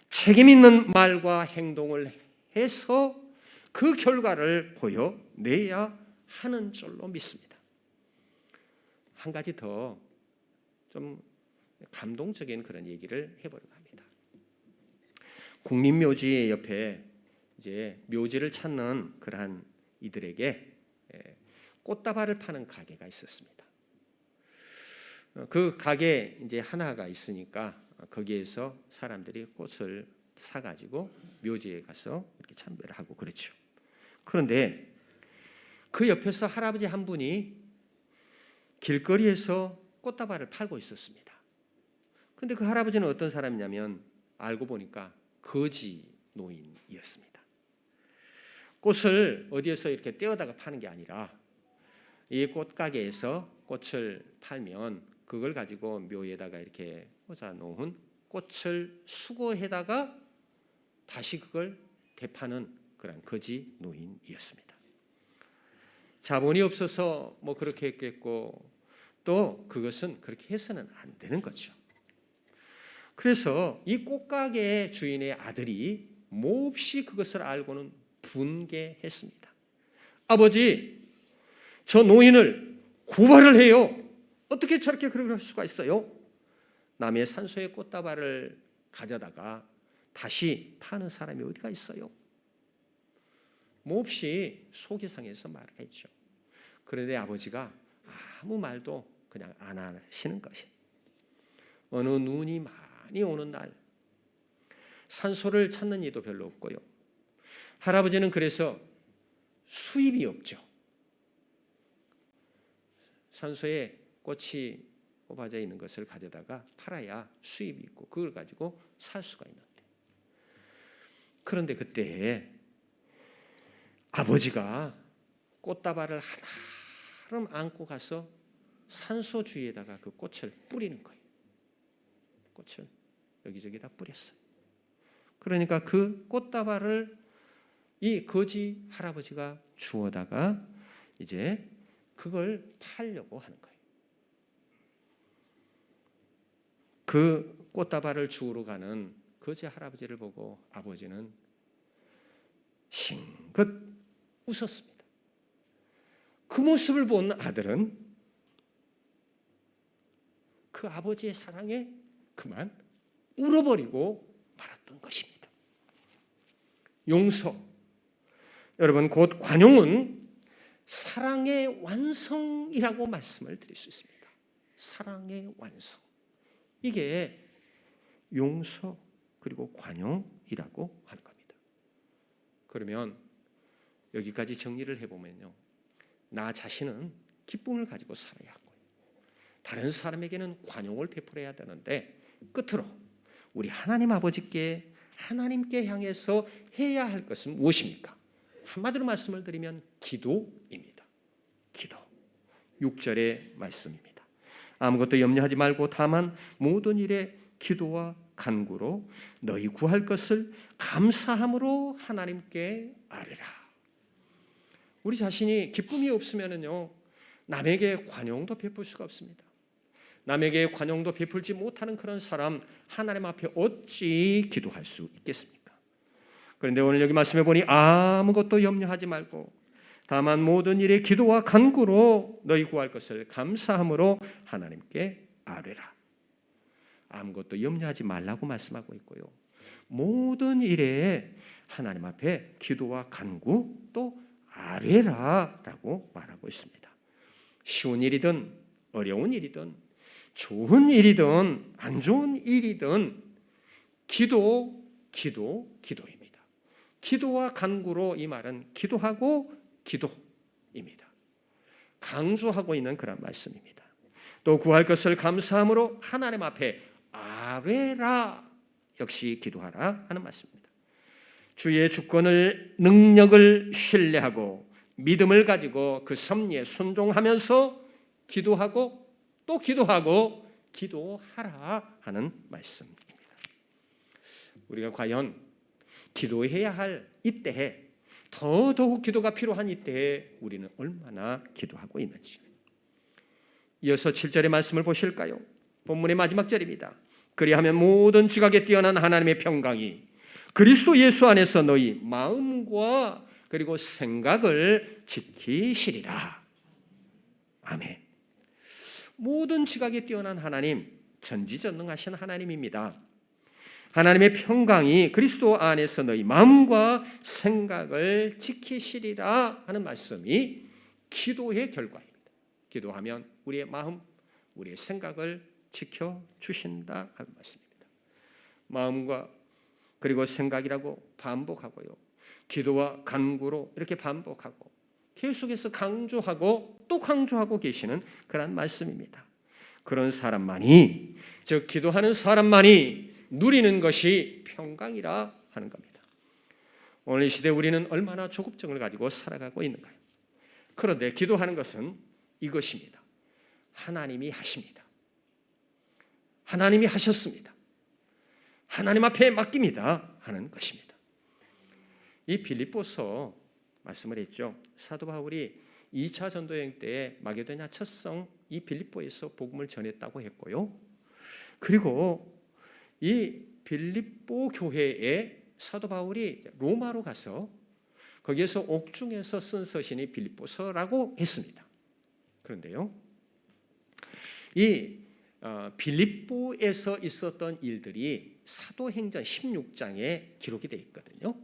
책임 있는 말과 행동을 해서 그 결과를 보여내야 하는 줄로 믿습니다. 한 가지 더 좀 감동적인 그런 얘기를 해보려고 합니다. 국립묘지 옆에 이제 묘지를 찾는 그러한 이들에게 꽃다발을 파는 가게가 있었습니다. 그 가게 이제 하나가 있으니까 거기에서 사람들이 꽃을 사가지고 묘지에 가서 이렇게 참배를 하고 그렇죠. 그런데 그 옆에서 할아버지 한 분이 길거리에서 꽃다발을 팔고 있었습니다. 그런데 그 할아버지는 어떤 사람이냐면 알고 보니까 거지 노인이었습니다. 꽃을 어디에서 이렇게 떼어다가 파는 게 아니라 이 꽃가게에서 꽃을 팔면 그걸 가지고 묘에다가 이렇게 꽂아 놓은 꽃을 수거해다가 다시 그걸 되파는 그런 거지 노인이었습니다. 자본이 없어서 뭐 그렇게 했겠고 또 그것은 그렇게 해서는 안 되는 거죠. 그래서 이 꽃가게 주인의 아들이 몹시 그것을 알고는 분개했습니다. 아버지, 저 노인을 고발을 해요. 어떻게 저렇게 그럴 수가 있어요? 남의 산소의 꽃다발을 가져다가 다시 파는 사람이 어디가 있어요? 몹시 속이 상해서 말을 했죠. 그런데 아버지가 아무 말도 그냥 안 하시는 것이. 어느 눈이 많이 오는 날 산소를 찾는 이도 별로 없고요. 할아버지는 그래서 수입이 없죠. 산소에 꽃이 꼽아져 있는 것을 가져다가 팔아야 수입이 있고 그걸 가지고 살 수가 있는데. 그런데 그때 아버지가 꽃다발을 하나름 안고 가서 산소 주위에다가 그 꽃을 뿌리는 거예요. 꽃을 여기저기 다 뿌렸어요. 그러니까 그 꽃다발을 이 거지 할아버지가 주워다가 이제 그걸 팔려고 하는 거예요. 그 꽃다발을 주우러 가는 거지 할아버지를 보고 아버지는 싱긋 웃었습니다. 그 모습을 본 아들은 그 아버지의 사랑에 그만 울어버리고 말았던 것입니다. 용서, 여러분 곧 관용은 사랑의 완성이라고 말씀을 드릴 수 있습니다. 사랑의 완성. 이게 용서 그리고 관용이라고 하는 겁니다. 그러면 여기까지 정리를 해보면요, 나 자신은 기쁨을 가지고 살아야 하고 다른 사람에게는 관용을 베풀어야 되는데 끝으로 우리 하나님 아버지께 하나님께 향해서 해야 할 것은 무엇입니까? 한마디로 말씀을 드리면 기도입니다. 기도. 6절의 말씀입니다. 아무것도 염려하지 말고 다만 모든 일에 기도와 간구로 너희 구할 것을 감사함으로 하나님께 아뢰라. 우리 자신이 기쁨이 없으면요 남에게 관용도 베풀 수가 없습니다. 남에게 관용도 베풀지 못하는 그런 사람 하나님 앞에 어찌 기도할 수 있겠습니까? 그런데 오늘 여기 말씀해 보니 아무것도 염려하지 말고 다만 모든 일에 기도와 간구로 너희 구할 것을 감사함으로 하나님께 아뢰라. 아무것도 염려하지 말라고 말씀하고 있고요, 모든 일에 하나님 앞에 기도와 간구 또 아뢰라라고 말하고 있습니다. 쉬운 일이든 어려운 일이든 좋은 일이든 안 좋은 일이든 기도입니다. 기도와 간구로 이 말은 기도하고 기도입니다. 강조하고 있는 그런 말씀입니다. 또 구할 것을 감사함으로 하나님 앞에 아뢰라, 역시 기도하라 하는 말씀입니다. 주의 주권을 능력을 신뢰하고 믿음을 가지고 그 섭리에 순종하면서 기도하고 또 기도하고 기도하라 하는 말씀입니다. 우리가 과연 기도해야 할 이때에 더더욱 기도가 필요한 이때에 우리는 얼마나 기도하고 있는지. 이어서 7절의 말씀을 보실까요? 본문의 마지막 절입니다. 그리하면 모든 지각에 뛰어난 하나님의 평강이 그리스도 예수 안에서 너희 마음과 그리고 생각을 지키시리라. 아멘. 모든 지각에 뛰어난 하나님, 전지전능하신 하나님입니다. 하나님의 평강이 그리스도 안에서 너희 마음과 생각을 지키시리라 하는 말씀이 기도의 결과입니다. 기도하면 우리의 마음, 우리의 생각을 지켜주신다 하는 말씀입니다. 마음과 그리고 생각이라고 반복하고요, 기도와 간구로 이렇게 반복하고 계속해서 강조하고 또 강조하고 계시는 그런 말씀입니다. 그런 사람만이, 즉 기도하는 사람만이 누리는 것이 평강이라 하는 겁니다. 오늘 이 시대 우리는 얼마나 조급증을 가지고 살아가고 있는가요? 그런데 기도하는 것은 이것입니다. 하나님이 하십니다. 하나님이 하셨습니다. 하나님 앞에 맡깁니다 하는 것입니다. 이 빌립보서 말씀을 했죠. 사도 바울이 2차 전도여행 때 마게도냐 첫성 이 빌립보에서 복음을 전했다고 했고요. 그리고 이 빌립보 교회에 사도 바울이 로마로 가서 거기에서 옥중에서 쓴 서신이 빌립보서라고 했습니다. 그런데요, 이 빌립보에서 있었던 일들이 사도행전 16장에 기록이 되어 있거든요.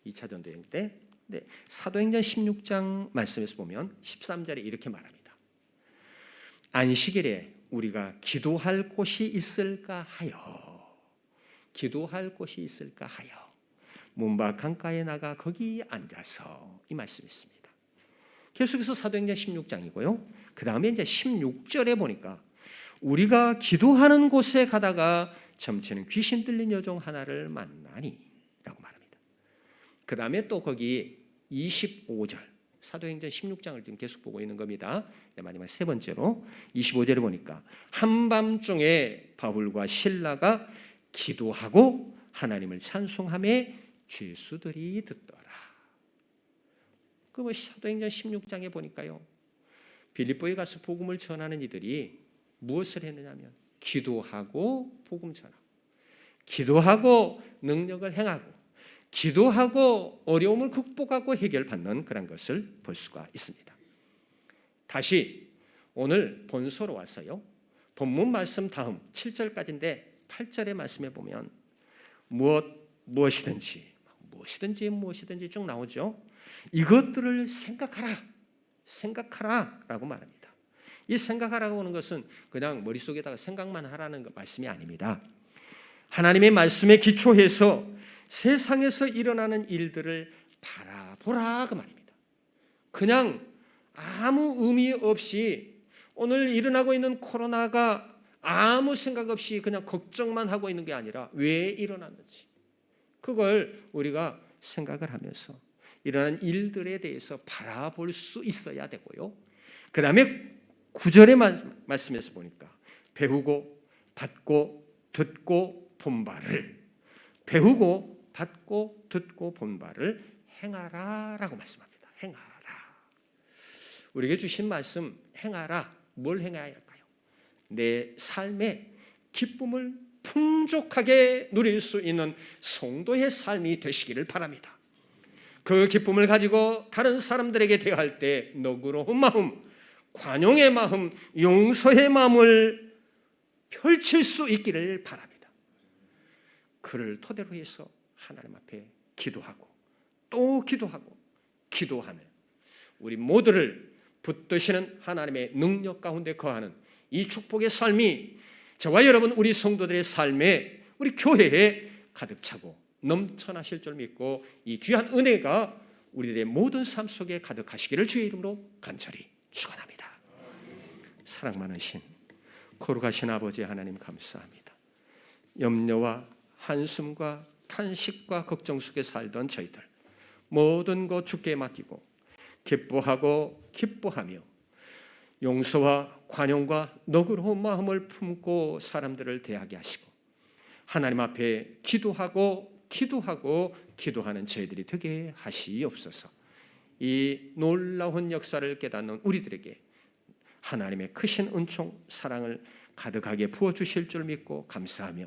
2차 전도여행 때. 네, 사도행전 16장 말씀에서 보면 13절에 이렇게 말합니다. 안식일에 우리가 기도할 곳이 있을까 하여, 기도할 곳이 있을까 하여 문밖 강가에 나가 거기 앉아서, 이 말씀이 있습니다. 계속해서 사도행전 16장이고요. 그 다음에 이제 16절에 보니까 우리가 기도하는 곳에 가다가 점치는 귀신 들린 여종 하나를 만나니 라고 말합니다. 그 다음에 또 거기 25절 사도행전 16장을 지금 계속 보고 있는 겁니다. 마지막 세 번째로 25절에 보니까 한밤중에 바울과 실라가 기도하고 하나님을 찬송하며 죄수들이 듣더라. 그 사도행전 16장에 보니까요, 빌립보에 가서 복음을 전하는 이들이 무엇을 했느냐면 기도하고 복음 전하고, 기도하고 능력을 행하고, 기도하고 어려움을 극복하고 해결받는 그런 것을 볼 수가 있습니다. 다시 오늘 본서로 와서요, 본문 말씀 다음 7절까지인데 8절의 말씀에 보면 무엇이든지 쭉 나오죠. 이것들을 생각하라라고 말합니다. 이 생각하라고 하는 것은 그냥 머릿속에다가 생각만 하라는 말씀이 아닙니다. 하나님의 말씀에 기초해서 세상에서 일어나는 일들을 바라보라 그 말입니다. 그냥 아무 의미 없이 오늘 일어나고 있는 코로나가 아무 생각 없이 그냥 걱정만 하고 있는 게 아니라 왜 일어났는지 그걸 우리가 생각을 하면서 일어난 일들에 대해서 바라볼 수 있어야 되고요. 그 다음에 9절의 말씀에서 보니까 배우고 받고 듣고 본 바를, 배우고 받고 듣고 본 바를 행하라라고 말씀합니다. 행하라. 우리에게 주신 말씀 행하라. 뭘 행해야 할까요? 내 삶의 기쁨을 풍족하게 누릴 수 있는 성도의 삶이 되시기를 바랍니다. 그 기쁨을 가지고 다른 사람들에게 대할 때 너그러운 마음, 관용의 마음, 용서의 마음을 펼칠 수 있기를 바랍니다. 그를 토대로 해서 하나님 앞에 기도하고 또 기도하고 기도하며 우리 모두를 붙드시는 하나님의 능력 가운데 거하는 이 축복의 삶이 저와 여러분 우리 성도들의 삶에, 우리 교회에 가득 차고 넘쳐나실 줄 믿고 이 귀한 은혜가 우리들의 모든 삶 속에 가득하시기를 주의 이름으로 간절히 축원합니다. 사랑 많으신 거룩하신 아버지 하나님 감사합니다. 염려와 한숨과 탄식과 걱정 속에 살던 저희들 모든 것 주께 맡기고 기뻐하고 기뻐하며 용서와 관용과 너그러운 마음을 품고 사람들을 대하게 하시고 하나님 앞에 기도하고 기도하는 저희들이 되게 하시옵소서. 이 놀라운 역사를 깨닫는 우리들에게 하나님의 크신 은총 사랑을 가득하게 부어주실 줄 믿고 감사하며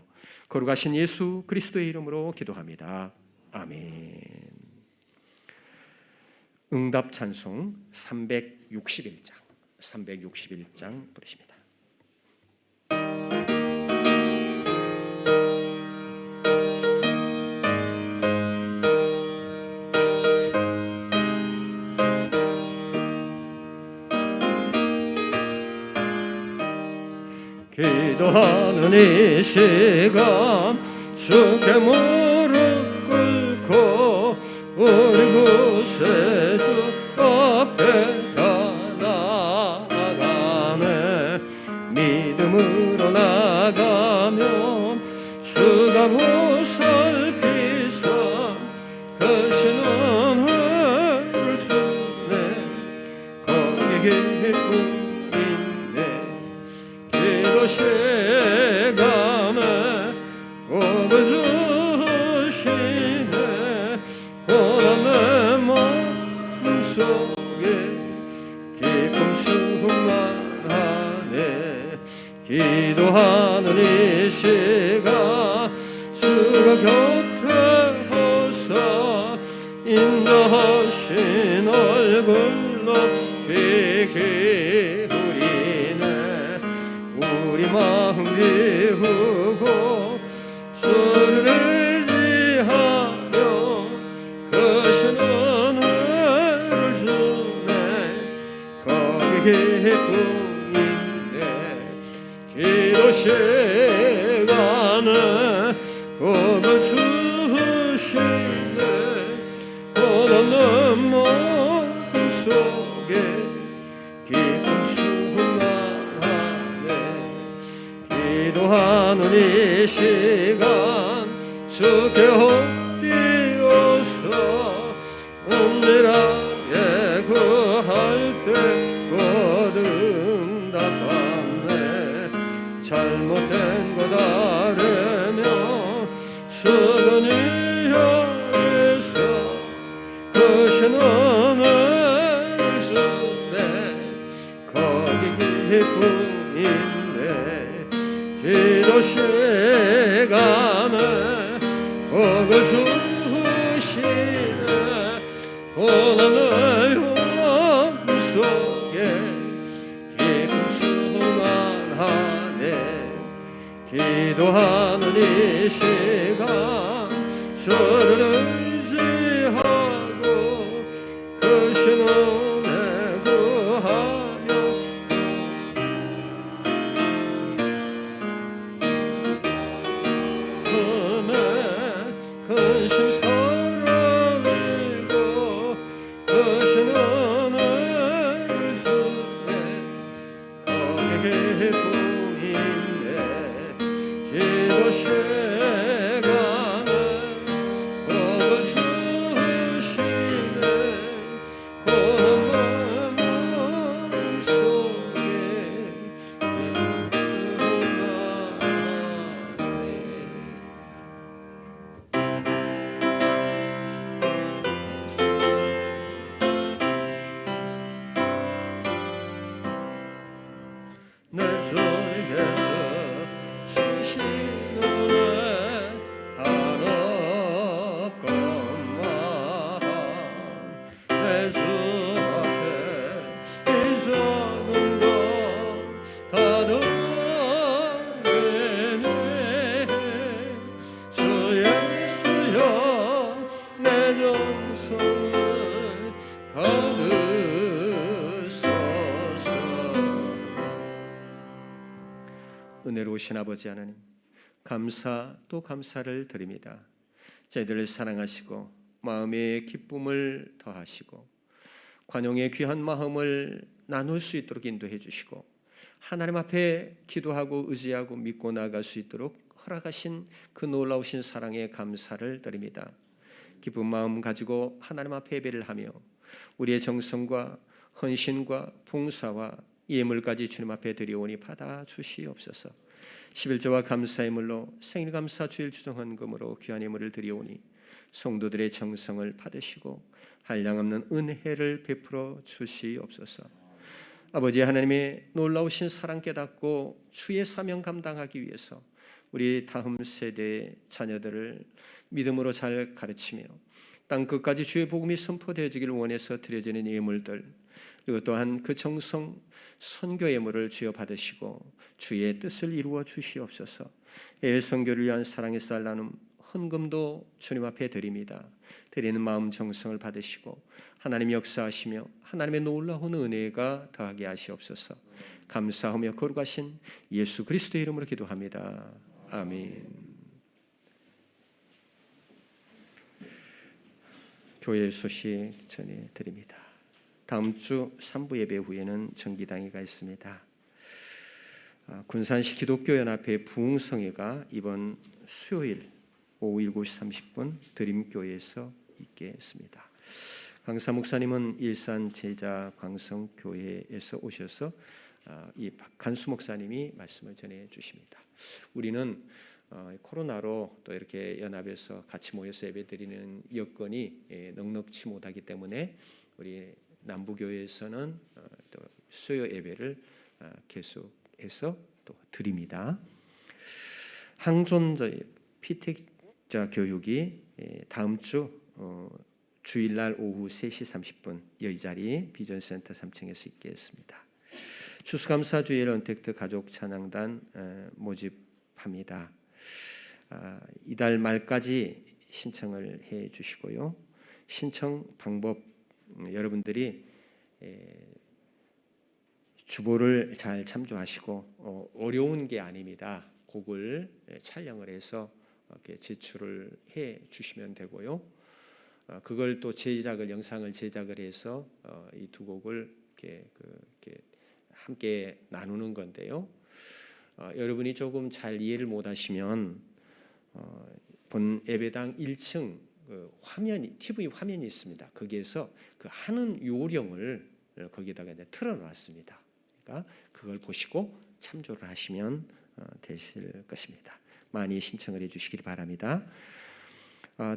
거룩하신 예수 그리스도의 이름으로 기도합니다. 아멘. 응답 찬송 361장 부르십니다. 기도하는 이 시간 주께 무릎 꿇고 우리 구세주 앞에 나아가네 믿음으로 나가면 주가 보살피사 크신 은혜를 주네 거기 기쁨 시간에 복을 주시네 고난 내 마음속에 기쁨 충만하네 기도하는 이 시간 주가 곁에 오사 인도하신 얼굴 높이 기울이네 우리 마음 비우고 소리를 지하며 크신 은혜를 주네 거기 기쁨인데 기도 시간에 복을 주시네 고난 마음속에 기쁨 충만하네 기도하는 이 시간 주께 엎드려서 은혜라 잘못된 것 알으며 수근이 여에서 크신 은을 주네 거기 기쁨인데 기도 시간에 복을 주시네 고난의 영 속에 기쁨 충만하네 기도하는 이 시간 주를 의지하고 크신 은혜 구하며 근심 사랑이고 크신 은혜 주네 거기 기쁨인데 기도 시간에 복을 주시네 고난 마음 속에 내 주에서 주신 은혜 한없건만 내 주 앞에 이 작은 것 가득이네 주 예수여 내 정성을 받으소서. 은혜로우신 아버지 하나님 감사 또 감사를 드립니다. 저희들을 사랑하시고 마음의 기쁨을 더하시고 관용의 귀한 마음을 나눌 수 있도록 인도해 주시고 하나님 앞에 기도하고 의지하고 믿고 나아갈 수 있도록 허락하신 그 놀라우신 사랑에 감사를 드립니다. 기쁜 마음 가지고 하나님 앞에 예배를 하며 우리의 정성과 헌신과 봉사와 예물까지 주님 앞에 드리오니 받아 주시옵소서. 11조와 감사의 물로 생일감사 주일 주정헌금으로 귀한 예물을 드리오니 성도들의 정성을 받으시고 한량없는 은혜를 베풀어 주시옵소서. 아버지 하나님의 놀라우신 사랑 깨닫고 주의 사명 감당하기 위해서 우리 다음 세대의 자녀들을 믿음으로 잘 가르치며 땅 끝까지 주의 복음이 선포되어지기를 원해서 드려지는 예물들 그리고 또한 그 정성 선교 예물을 주여 받으시고 주의 뜻을 이루어 주시옵소서. 선교를 위한 사랑의 쌀 나눔 헌금도 주님 앞에 드립니다. 드리는 마음 정성을 받으시고 하나님 역사하시며 하나님의 놀라운 은혜가 더하게 하시옵소서. 감사하며 거룩하신 예수 그리스도의 이름으로 기도합니다. 아멘. 교회 소식 전해드립니다. 다음 주 3부 예배 후에는 정기당회가 있습니다. 군산시 기독교연합회 부흥성회가 이번 수요일 오후 7시 30분 드림교회에서 있겠습니다. 강사 목사님은 일산 제자광성교회에서 오셔서 이 박한수 목사님이 말씀을 전해 주십니다. 우리는 코로나로 또 이렇게 연합에서 같이 모여서 예배드리는 여건이 넉넉치 못하기 때문에 우리 남부교회에서는 또 수요 예배를 계속해서 또 드립니다. 항존자 피택자 교육이 다음 주 주일날 오후 3시 30분 여기 자리 비전센터 3층에서 있겠습니다. 추수감사주일 언택트 가족 찬양단 모집합니다. 이달 말까지 신청을 해 주시고요. 신청 방법 여러분들이 주보를 잘 참조하시고 어려운 게 아닙니다. 곡을 촬영을 해서 이렇게 제출을 해 주시면 되고요. 그걸 또 영상을 제작을 해서 이 두 곡을 이렇게 함께 나누는 건데요. 여러분이 조금 잘 이해를 못하시면 본 예배당 1층 TV 화면이 있습니다. 거기에서 그 하는 요령을 거기다가 이제 틀어놨습니다. 그러니까 그걸 보시고 참조를 하시면 되실 것입니다. 많이 신청을 해주시길 바랍니다.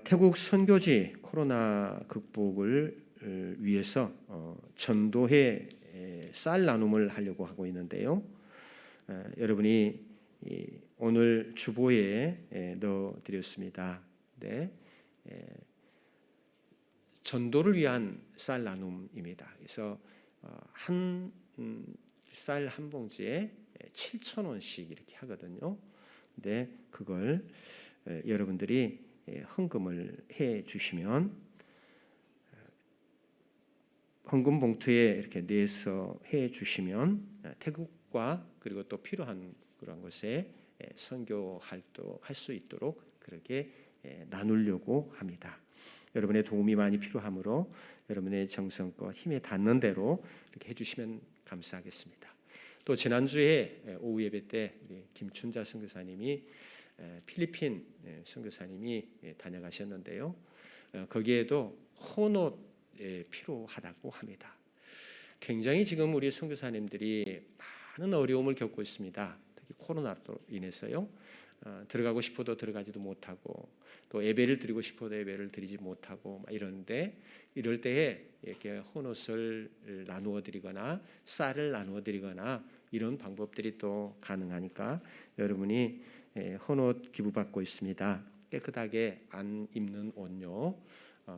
태국 선교지 코로나 극복을 위해서 전도회 쌀 나눔을 하려고 하고 있는데요. 여러분이 오늘 주보에 넣어드렸습니다. 네, 전도를 위한 쌀 나눔입니다. 그래서 한 쌀 한 봉지에 7,000원씩 이렇게 하거든요. 근데 그걸 여러분들이 헌금을 해 주시면 헌금 봉투에 이렇게 내서 해 주시면 태국과 그리고 또 필요한 그런 곳에 선교 활동할 수 있도록 그렇게 나누려고 합니다. 여러분의 도움이 많이 필요하므로 여러분의 정성과 힘에 닿는 대로 이렇게 해주시면 감사하겠습니다. 또 지난주에 오후 예배 때 김춘자 선교사님이 필리핀 선교사님이 다녀가셨는데요. 거기에도 헌옷 필요하다고 합니다. 굉장히 지금 우리 선교사님들이 많은 어려움을 겪고 있습니다. 특히 코로나로 인해서요. 들어가고 싶어도 들어가지도 못하고 또 예배를 드리고 싶어도 예배를 드리지 못하고 이러는데 이럴 때에 이렇게 헌옷을 나누어 드리거나 쌀을 나누어 드리거나 이런 방법들이 또 가능하니까 여러분이 헌옷 기부받고 있습니다. 깨끗하게 안 입는 옷요.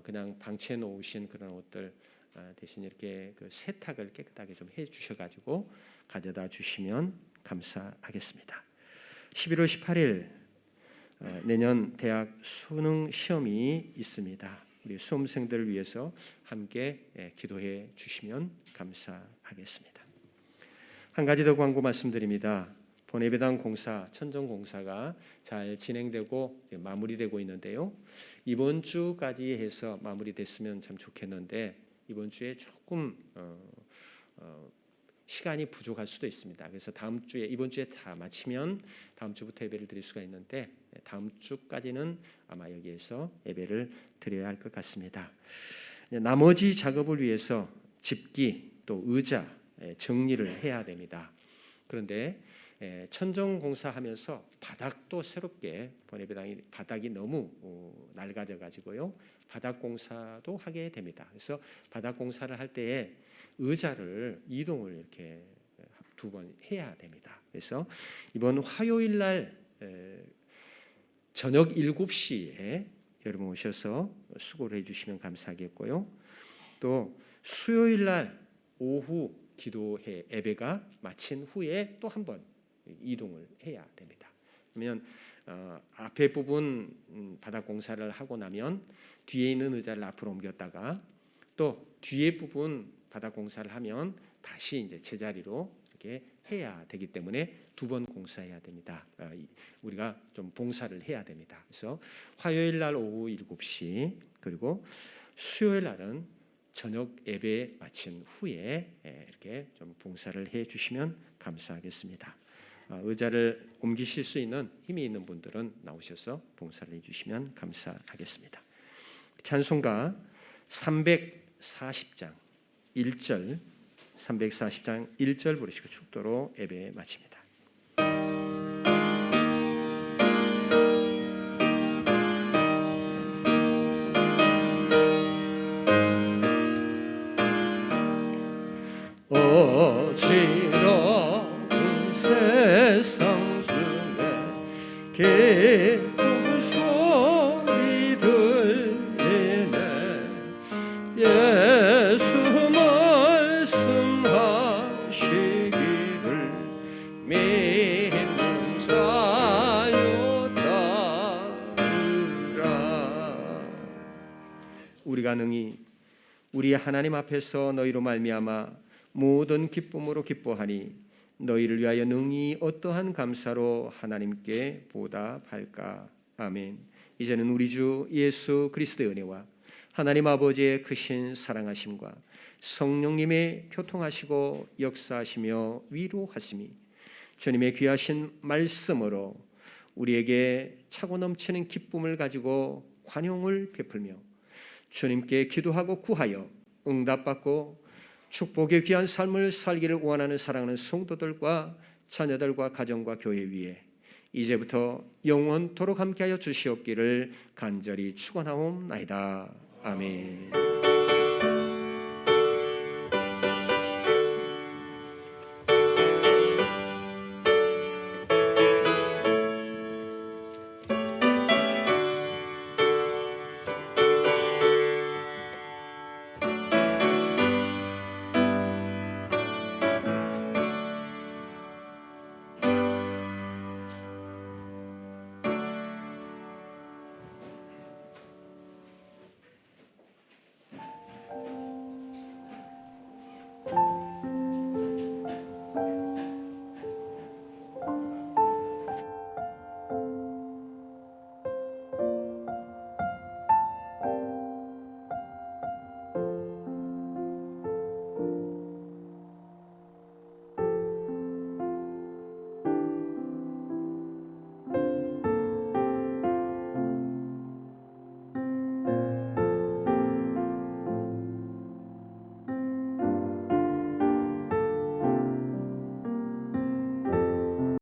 그냥 방치해 놓으신 그런 옷들 대신 이렇게 그 세탁을 깨끗하게 좀 해 주셔 가지고 가져다 주시면 감사하겠습니다. 11월 18일 내년 대학 수능 시험이 있습니다. 우리 수험생들을 위해서 함께 기도해 주시면 감사하겠습니다. 한 가지 더 광고 말씀드립니다. 본예배당 공사, 천정공사가 잘 진행되고 마무리되고 있는데요. 이번 주까지 해서 마무리됐으면 참 좋겠는데 이번 주에 조금 시간이 부족할 수도 있습니다. 그래서 다음 주에 이번 주에 다 마치면 다음 주부터 예배를 드릴 수가 있는데 다음 주까지는 아마 여기에서 예배를 드려야 할 것 같습니다. 나머지 작업을 위해서 집기 또 의자 정리를 해야 됩니다. 그런데 천정공사하면서 바닥도 새롭게 본예배당이 바닥이 너무 낡아져 가지고요. 바닥 공사도 하게 됩니다. 그래서 바닥 공사를 할 때에 의자를 이동을 이렇게 2번 해야 됩니다. 그래서 이번 화요일 날 저녁 7시에 여러분 오셔서 수고를 해주시면 감사하겠고요. 또 수요일 날 오후 기도회 예배가 마친 후에 또 한 번 이동을 해야 됩니다. 그러면 앞에 부분 바닥 공사를 하고 나면 뒤에 있는 의자를 앞으로 옮겼다가 또 뒤에 부분 바닥 공사를 하면 다시 이제 제자리로 이렇게 해야 되기 때문에 2번 공사해야 됩니다. 우리가 좀 봉사를 해야 됩니다. 그래서 화요일 날 오후 7시 그리고 수요일 날은 저녁 예배 마친 후에 이렇게 좀 봉사를 해 주시면 감사하겠습니다. 의자를 옮기실 수 있는 힘이 있는 분들은 나오셔서 봉사를 해 주시면 감사하겠습니다. 찬송가 340장 1절 340장 1절 부르시고 축도로 예배 마칩니다. 어지러운 세상 중에 기쁨 소리 들리네 예수 말씀하시기를 믿는 자여 따르라. 우리가 능히 우리 하나님 앞에서 너희로 말미암아 모든 기쁨으로 기뻐하니 너희를 위하여 능히 어떠한 감사로 하나님께 보답할까. 아멘. 이제는 우리 주 예수 그리스도의 은혜와 하나님 아버지의 크신 사랑하심과 성령님의 교통하시고 역사하시며 위로하심이 주님의 귀하신 말씀으로 우리에게 차고 넘치는 기쁨을 가지고 환영을 베풀며 주님께 기도하고 구하여 응답받고 축복의 귀한 삶을 살기를 원하는 사랑하는 성도들과 자녀들과 가정과 교회 위에 이제부터 영원토록 함께하여 주시옵기를 간절히 축원하옵나이다. 아멘.